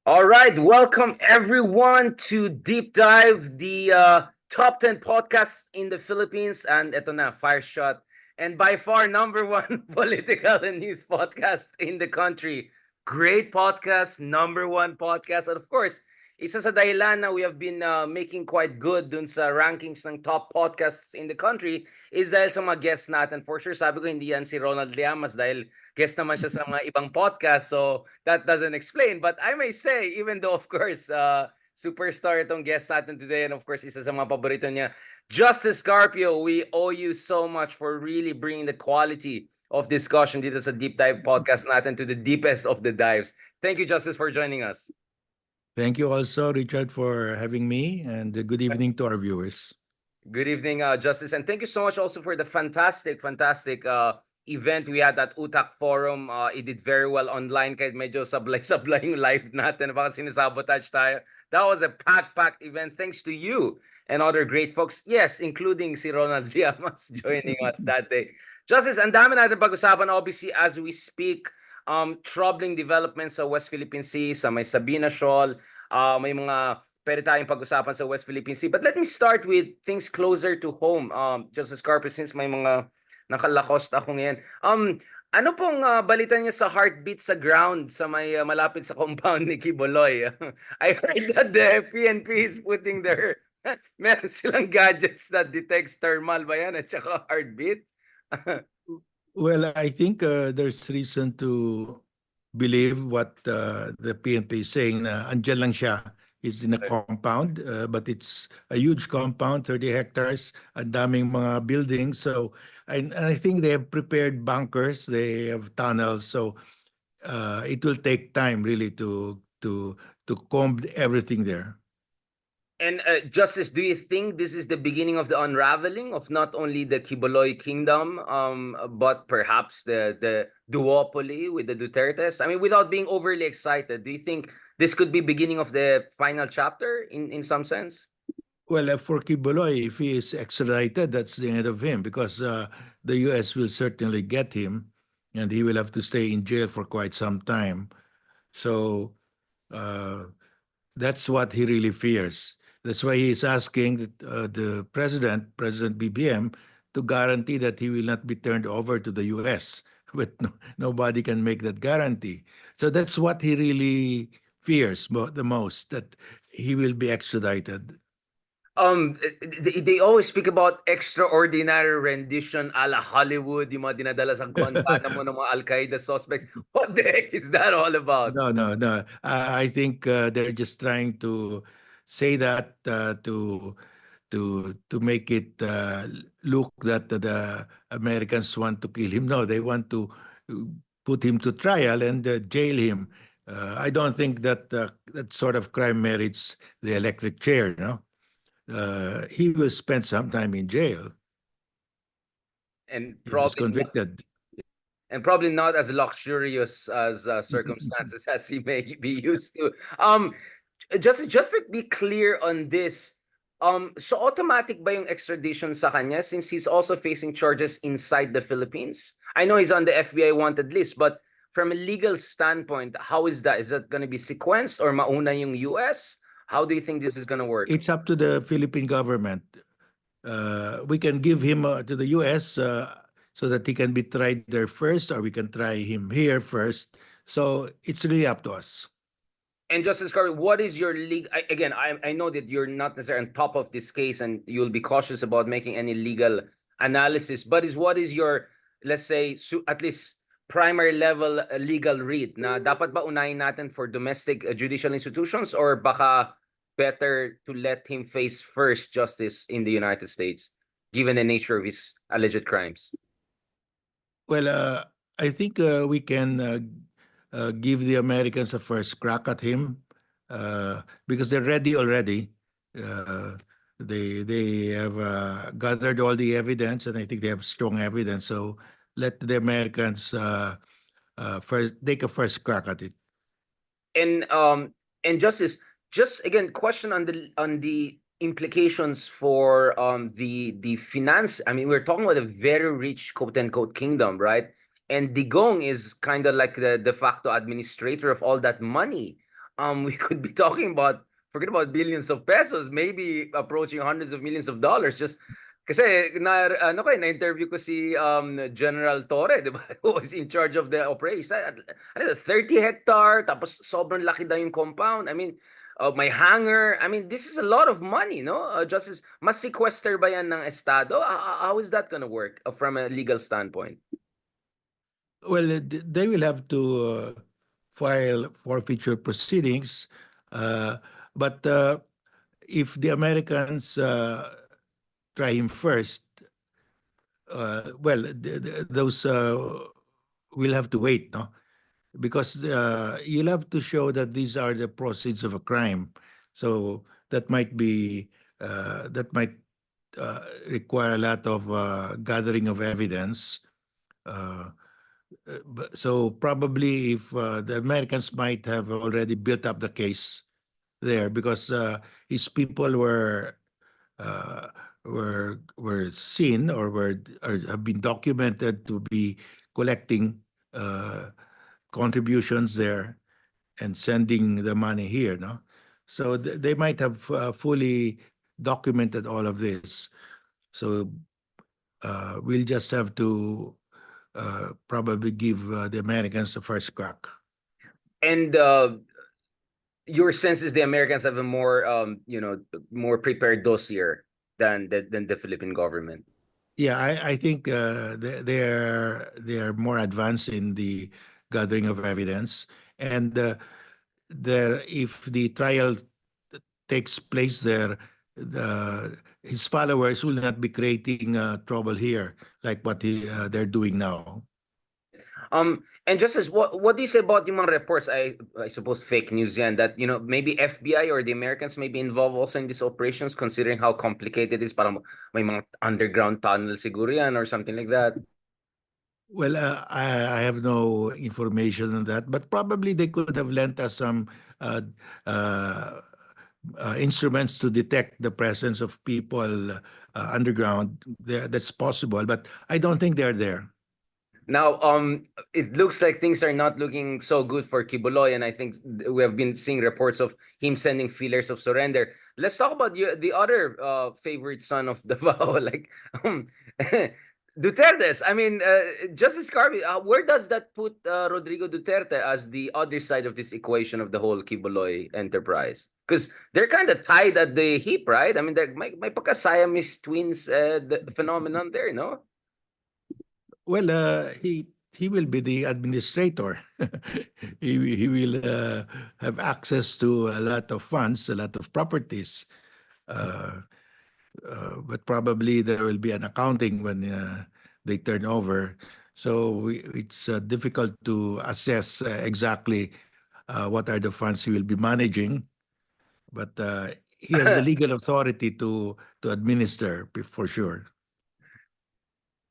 All right, welcome everyone to Deep Dive, the top 10 podcasts in the Philippines. And ito na, fire shot. And by far, number one political and news podcast in the country. Great podcast, number one podcast. And of course, isa sa dahilan na we have been making quite good dun sa rankings ng top podcasts in the country is dahil sa mga guests natin. For sure, sabi ko hindi yan si Ronald Llamas dahil guest naman siya sa mga ibang podcast, so that doesn't explain. But I may say, even though, of course, superstar itong guest natin today, and of course, isa sa mga paborito niya, Justice Carpio, we owe you so much for really bringing the quality of discussion dito sa Deep Dive podcast natin to the deepest of the dives. Thank you, Justice, for joining us. Thank you also, Richard, for having me, and good evening to our viewers. Good evening, Justice, and thank you so much also for the fantastic event we had at Utak Forum. It did very well online kahit medyo sablay-sablay yung live natin. Baka sinasabotage tayo. That was a packed event thanks to you and other great folks. Yes, including si Ronald Llamas joining us that day. Justice, ang dami natin pag-usapan obviously as we speak. Troubling developments sa West Philippine Sea, sa may Sabina Shoal. May mga pwede tayong pag-usapan sa West Philippine Sea. But let me start with things closer to home. Justice Carpio, since may mga nakalakos ako ngayon. Ano pong balita niya sa heartbeat sa ground sa may malapit sa compound ni Kibuloy? I heard that the PNP is putting their meron silang gadgets that detects thermal ba yan at saka heartbeat? Well, I think there's reason to believe what the PNP is saying. Andyan lang siya. Is in a compound, but it's a huge compound, 30 hectares, ang daming mga buildings. So, and I think they have prepared bunkers, they have tunnels. So, it will take time really to comb everything there. And Justice, do you think this is the beginning of the unraveling of not only the Kibuloy kingdom, but perhaps the duopoly with the Dutertes? I mean, without being overly excited, do you think this could be beginning of the final chapter in some sense? Well, for Kibuloy, if he is extradited, that's the end of him because the U.S. will certainly get him and he will have to stay in jail for quite some time. So that's what he really fears. That's why he is asking the President BBM, to guarantee that he will not be turned over to the U.S. But nobody can make that guarantee. So that's what he really fears the most, that he will be extradited. They always speak about extraordinary rendition a la Hollywood, yung mga dinadala sa Guantanamo ng mga Al-Qaeda suspects. What the heck is that all about? No. I think they're just trying to say that to make it look that the Americans want to kill him. No, they want to put him to trial and jail him. I don't think that that sort of crime merits the electric chair. No, he will spend some time in jail, and if he's convicted. And probably not as luxurious as circumstances as he may be used to. Just to be clear on this, so automatic ba yung extradition sa kanya since he's also facing charges inside the Philippines? I know he's on the FBI wanted list, but from a legal standpoint, how is that? Is that going to be sequenced or mauna yung US? How do you think this is going to work? It's up to the Philippine government. We can give him to the US so that he can be tried there first, or we can try him here first. So it's really up to us. And Justice Carpio, what is your again, I know that you're not necessarily on top of this case and you'll be cautious about making any legal analysis, but what is your, let's say, at least primary level legal read na dapat ba unahin natin for domestic judicial institutions or baka better to let him face first justice in the United States, given the nature of his alleged crimes? Well, I think we can give the Americans a first crack at him because they're ready already. They have gathered all the evidence, and I think they have strong evidence. So let the Americans first take a first crack at it. And Justice, just again, question on the implications for the finance. I mean, we're talking about a very rich quote unquote kingdom, right? And Digong is kind of like the de facto administrator of all that money. we could be talking about, forget about billions of pesos, maybe approaching hundreds of millions of dollars. Just kasi na-interview ko si General Torre, di ba? Who was in charge of the operation. 30 hectare, tapos sobrang laki daw yung compound. I mean, may hangar. I mean, this is a lot of money, no? Justice, mas sequester ba yan ng Estado? How is that gonna work from a legal standpoint? Well, they will have to file forfeiture proceedings, but if the Americans try him first, well, those will have to wait, no? Because you'll have to show that these are the proceeds of a crime. So that might be that might require a lot of gathering of evidence. Uh, so probably if the Americans might have already built up the case there because his people uh, were seen or have been documented to be collecting contributions there and sending the money here, no? So they might have fully documented all of this. So we'll just have to probably give the Americans the first crack. And your sense is the Americans have a more more prepared dossier than the Philippine government. Yeah, I think they are more advanced in the gathering of evidence, and if the trial takes place there, his followers will not be creating trouble here like what they're doing now. And just as what do you say about yung mga reports? I suppose fake news yan that maybe FBI or the Americans may be involved also in these operations, considering how complicated it is. Parang may mga underground tunnel siguro yan or something like that. Well, I have no information on that, but probably they could have lent us some uh, uh, instruments to detect the presence of people underground. That's possible, but I don't think they're there. Now, it looks like things are not looking so good for Kibuloy, and I think we have been seeing reports of him sending feelers of surrender. Let's talk about the other favorite son of Davao, like Duterte's. I mean, Justice Carby, where does that put Rodrigo Duterte as the other side of this equation of the whole Kibuloy enterprise? Because they're kind of tied at the hip, right? I mean, may pagka-Siamese twins the phenomenon there, no? Well, he will be the administrator. He will have access to a lot of funds, a lot of properties. Uh, but probably there will be an accounting when they turn over. So it's difficult to assess exactly what are the funds he will be managing. But he has the legal authority to administer for sure.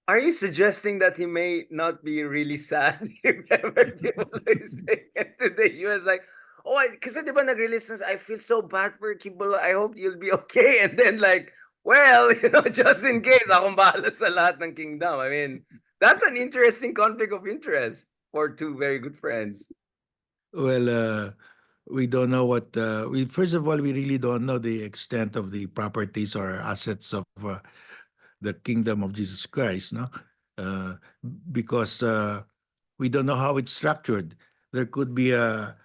Are you suggesting that he may not be really sad if ever Kibuloy is taken to the US? Like, oh, kasi di ba nag-release na, I feel so bad for Kibuloy. I hope you'll be okay. And then like, well, just in case, akong bahala sa lahat ng kingdom. I mean, that's an interesting conflict of interest for two very good friends. Well, we don't know what we first of all we really don't know the extent of the properties or assets of the kingdom of Jesus Christ, no? Uh, because we don't know how it's structured. There could be a,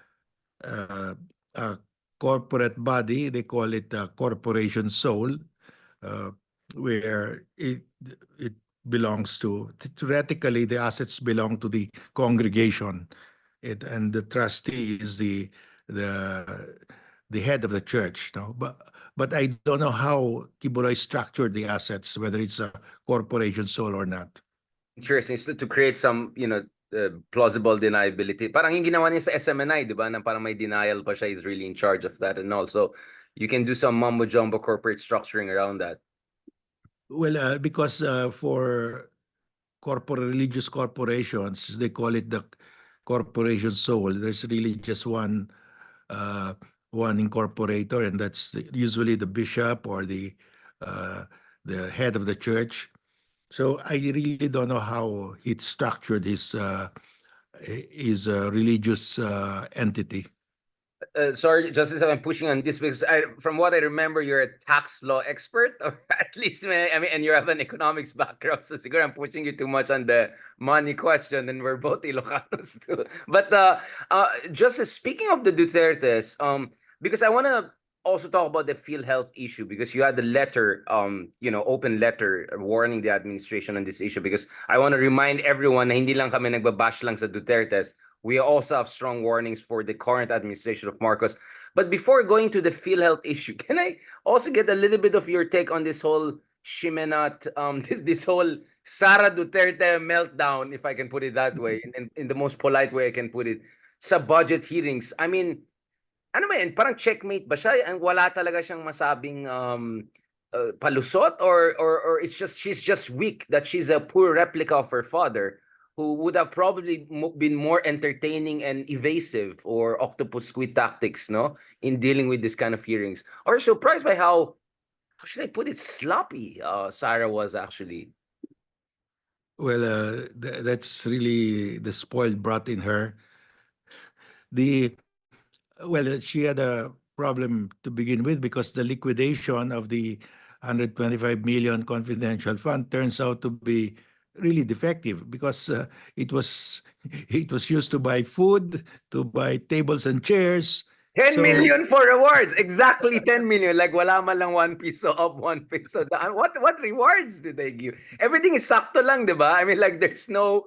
a corporate body, they call it a corporation soul, uh, where it belongs to, theoretically, the assets belong to the congregation. And the trustee is the the head of the church. No, but I don't know how Kibuloy structured the assets, whether it's a corporation soul or not. Interesting. So to create some, plausible deniability. Parang yung ginawa niya sa SMNI, di ba? Na parang may denial pa siya, is really in charge of that and also you can do some mumbo jumbo corporate structuring around that. Well, because for religious corporations, they call it the corporation soul. There's really just uh, one incorporator, and that's usually the bishop or the head of the church. So I really don't know how he structured his religious entity. Sorry, Justice, I'm pushing on this because from what I remember, you're a tax law expert, or at least, I mean, and you have an economics background. So siguro I'm pushing you too much on the money question, and we're both Ilocanos too. But Justice, speaking of the Dutertes, because I want to also talk about the PhilHealth issue because you had the letter, open letter warning the administration on this issue. Because I want to remind everyone na hindi lang kami nagbabash lang sa Dutertes. We also have strong warnings for the current administration of Marcos. But before going to the PhilHealth issue, can I also get a little bit of your take on this whole Shimenat, this whole Sara Duterte meltdown, if I can put it that way, in the most polite way I can put it, sa budget hearings? I mean, ano ba yan? Parang checkmate ba siya? Ang wala talaga siyang masabing palusot, or it's just she's just weak, that she's a poor replica of her father, who would have probably been more entertaining and evasive, or octopus squid tactics, no, in dealing with this kind of hearings. Or surprised by how should I put it, sloppy Sarah was actually. Well, that's really the spoiled brat in her. The she had a problem to begin with because the liquidation of the 125 million confidential fund turns out to be really defective because it was it was used to buy food, to buy tables and chairs. 10 So million for rewards. Exactly 10 million. Like wala man lang 1 peso up, 1 peso down. What rewards do they give? Everything is sakto lang, 'di ba? I mean, like there's no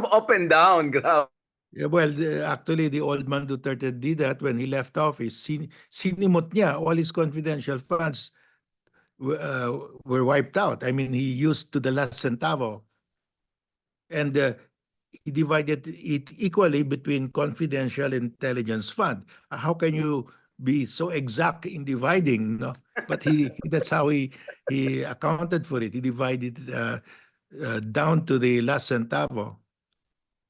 up and down. Grabe. yeah, well, actually, the old man Duterte did that when he left office. Sinimot niya all his confidential funds were wiped out. I mean, he used to the last centavo, and he divided it equally between confidential intelligence fund. How can you be so exact in dividing? No, but that's how he accounted for it. He divided down to the last centavo.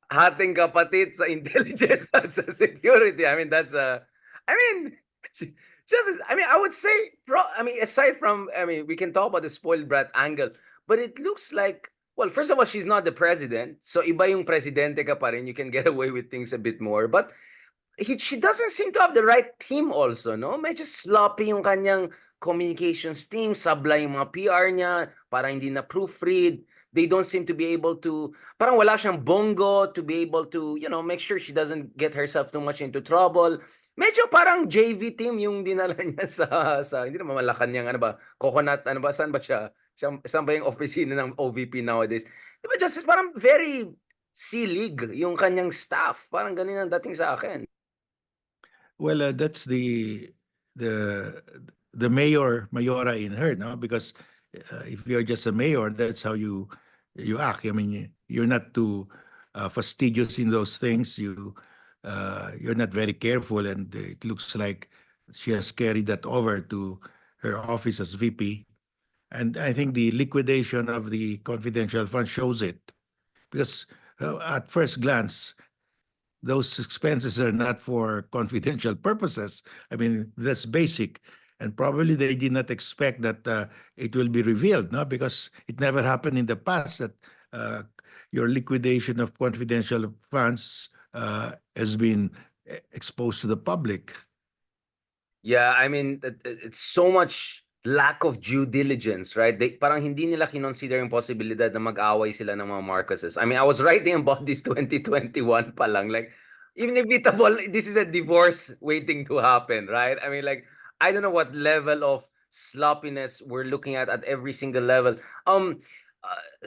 Hating kapatid sa intelligence at sa security. I mean, that's I mean, just I mean, I would say, I mean, aside from, I mean, we can talk about the spoiled brat angle, but it looks like, well, first of all, she's not the president, so iba yung presidente ka pa rin, you can get away with things a bit more. But she doesn't seem to have the right team also, no? Medyo sloppy yung kanyang communications team, sablay yung mga PR niya, para hindi na proofread. They don't seem to be able to, parang wala siyang bongo to be able to, make sure she doesn't get herself too much into trouble. Medyo parang JV team yung dinala niya sa hindi naman Malacanang, ano ba, Coconut, ano ba, saan ba siya? Saan ba yung opisina ng OVP nowadays? Di ba, Justice, parang very C-League yung kanyang staff. Parang ganun ang dating sa akin. Well, that's the the mayora in her, no? Because if you're just a mayor, that's how you act. I mean, you're not too fastidious in those things. You're not very careful, and it looks like she has carried that over to her office as VP. And I think the liquidation of the confidential fund shows it, because at first glance, those expenses are not for confidential purposes. I mean, that's basic. And probably they did not expect that it will be revealed, no? Because it never happened in the past that your liquidation of confidential funds has been exposed to the public. Yeah, I mean, it's so much lack of due diligence, right? Parang hindi nila kinonsider yung posibilidad na mag-away sila ng mga Marcoses. I mean, I was writing about this 2021 pa lang. Like, inevitable, this is a divorce waiting to happen, right? I mean, like, I don't know what level of sloppiness we're looking at every single level.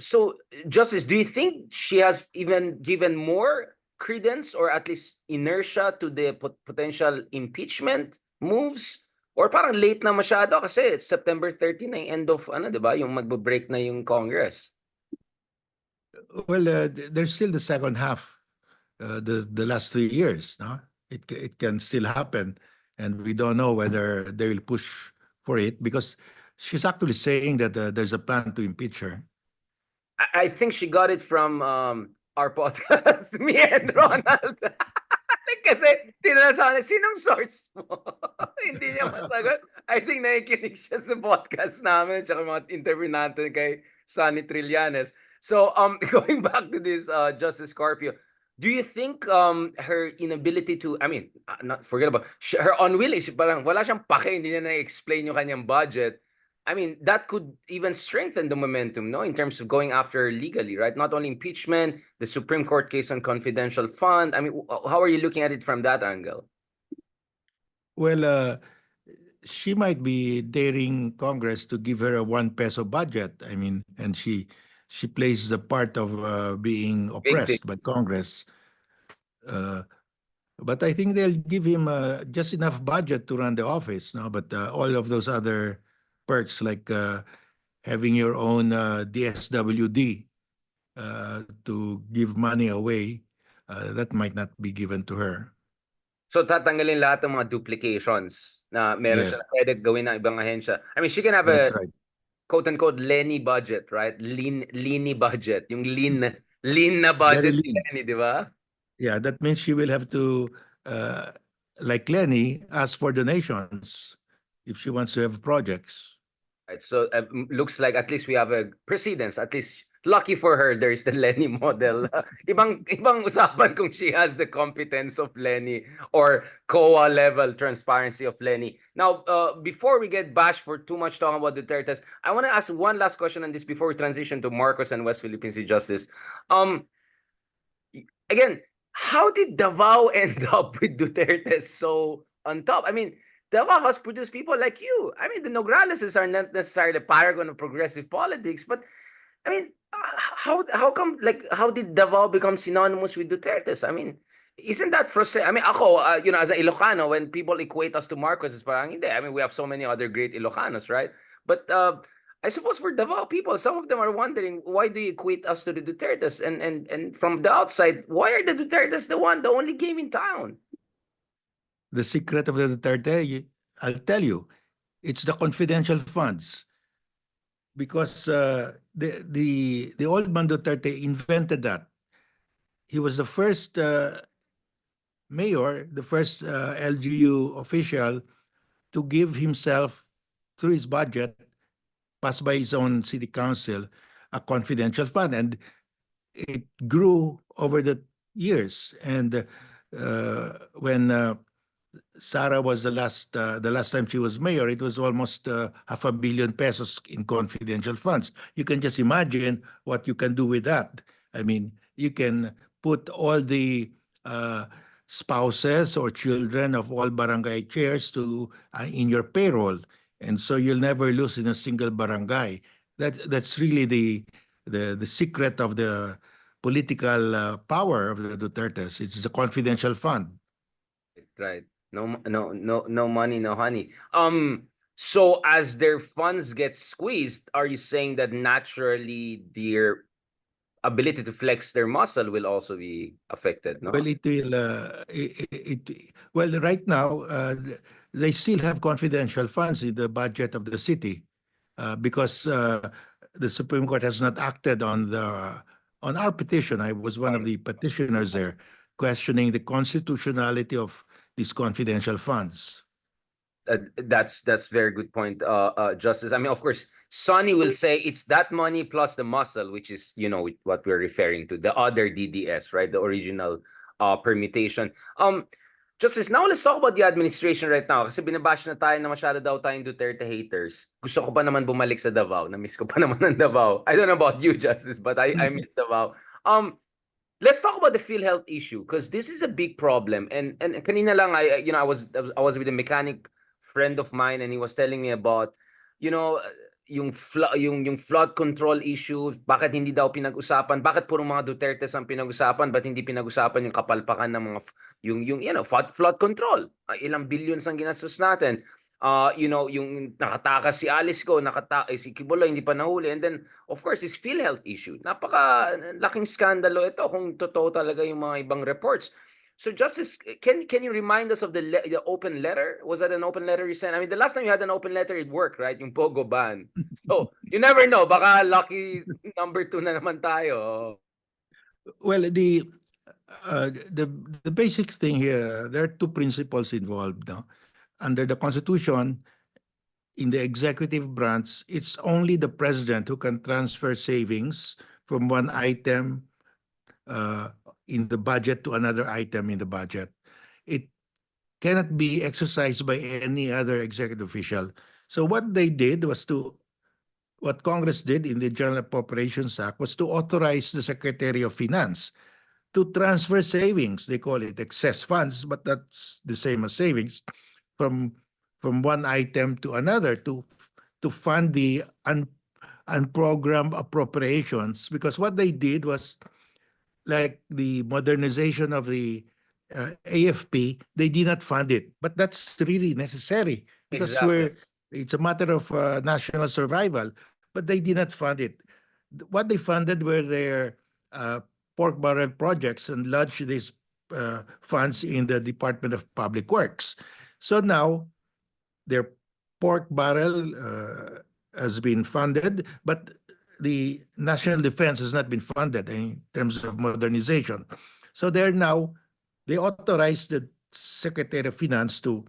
So, Justice, do you think she has even given more credence or at least inertia to the potential impeachment moves? Or parang late na masyado kasi it's September 30 na yung end of, ano, di ba? Yung magbe-break na yung Congress. Well, there's still the second half, the last 3 years. No, it can still happen, and we don't know whether they will push for it because she's actually saying that there's a plan to impeach her. I think she got it from our podcast, me and Ronald. Kasi tinanong sinong source mo? Hindi niya masagot. I think nakikinig siya sa podcast namin tsaka mga interview natin kay Sonny Trillanes. So, going back to this Justice Scorpio, Do you think her inability to, I mean, not forget about her unwilling, parang wala siyang pake, hindi na na-explain yung kanyang budget. I mean, that could even strengthen the momentum, no, in terms of going after her legally, right? Not only impeachment, the Supreme Court case on confidential fund. I mean, how are you looking at it from that angle? Well, she might be daring Congress to give her a 1 peso budget. I mean, and she plays the part of being Big. oppressed by Congress. Uh, but I think they'll give him just enough budget to run the office. No, but all of those other perks like having your own DSWD to give money away, that might not be given to her. So tatanggalin lahat ng mga duplications na meron siya Yes, na pwede gawin ng ibang ahensya. I mean, she can have that's a right. quote-unquote Lenny budget, right? Leany budget. Yung lean na Very budget ni lean. Lenny, di ba? Yeah, that means she will have to, uh, like Lenny, ask for donations if she wants to have projects. Right. So looks like at least we have a precedence. At least lucky for her, there's the Lenny model. Ibang usapan kung she has the competence of Lenny or COA level transparency of Lenny. Now, before we get bashed for too much talking about Duterte's, I want to ask one last question on this before we transition to Marcos and West Philippine Sea Justice. Again, how did Davao end up with Duterte so on top? I mean, Davao has produced people like you. I mean, the Nograleses are not necessarily the paragon of progressive politics, but I mean, how come, like, how did Davao become synonymous with Duterte's? I mean, isn't that frustrating? I mean, ako, as a Ilocano, when people equate us to Marcos, it's parang hindi. I mean, we have so many other great Ilocanos, right? But I suppose for Davao people, some of them are wondering, why do you equate us to the Dutertes? And from the outside, why are the Dutertes the only game in town? The secret of the Duterte, I'll tell you, it's the confidential funds. Because the old man Duterte invented that. He was the first mayor, the first LGU official to give himself, through his budget, passed by his own city council, a confidential fund. And it grew over the years. And when Sara was the last time she was mayor, it was almost half a billion pesos in confidential funds. You can just imagine what you can do with that. I mean, you can put all the uh, spouses or children of all barangay chairs to in your payroll, and so you'll never lose in a single barangay. That's really the secret of the political power of the Dutertes. It's a confidential fund. Right. No money, no honey. So as their funds get squeezed, are you saying that naturally their ability to flex their muscle will also be affected, no? Well, it will. Well, right now, they still have confidential funds in the budget of the city because the Supreme Court has not acted on our petition. I was one of the petitioners there, questioning the constitutionality of these confidential funds. That's very good point, Justice. I mean, of course, Sonny will say it's that money plus the muscle, which is what we're referring to, the other DDS, right? The original permutation. Justice, now let's talk about the administration right now. Kasi binabash na tayo na masyado daw tayong Duterte haters. Gusto ko pa naman bumalik sa Davao. Na-miss ko pa naman ng Davao. I don't know about you, Justice, but I miss Davao. Let's talk about the PhilHealth issue because this is a big problem. And kanina lang I was with a mechanic friend of mine and he was telling me about yung flood control issue, bakit hindi daw pinag-usapan, bakit puro mga Dutertes ang pinag-usapan, bakit hindi pinag-usapan yung kapalpakan ng mga flood control. Ilang billions ang ginastos natin. Yung nakatakas si Alice ko, si Kibuloy hindi pa nahuli, and then of course is PhilHealth issue. Napaka laking skandalo ito kung totoo talaga yung mga ibang reports. So Justice, can you remind us of the open letter? Was that an open letter you sent? I mean, the last time you had an open letter, it worked, right? Yung Pogo ban. So you never know. Baka lucky number 2 na naman tayo. Well, the basic thing here, there are two principles involved. No? Under the Constitution, in the executive branch, it's only the president who can transfer savings from one item in the budget to another item in the budget. It cannot be exercised by any other executive official. So what they did was what Congress did in the General Appropriations Act was to authorize the Secretary of Finance to transfer savings. They call it excess funds, but that's the same as savings, from one item to another to fund the unprogrammed appropriations. Because what they did was, like the modernization of the AFP, they did not fund it. But that's really necessary because Exactly. it's a matter of national survival. But they did not fund it. What they funded were their pork barrel projects and lodged these funds in the Department of Public Works. So now their pork barrel has been funded, but the national defense has not been funded in terms of modernization. So they authorized the Secretary of Finance to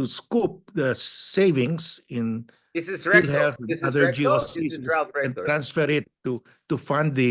scoop the savings in This is recto. PhilHealth and This is other recto. This GOCs is Ralph and Rector. transfer it to fund the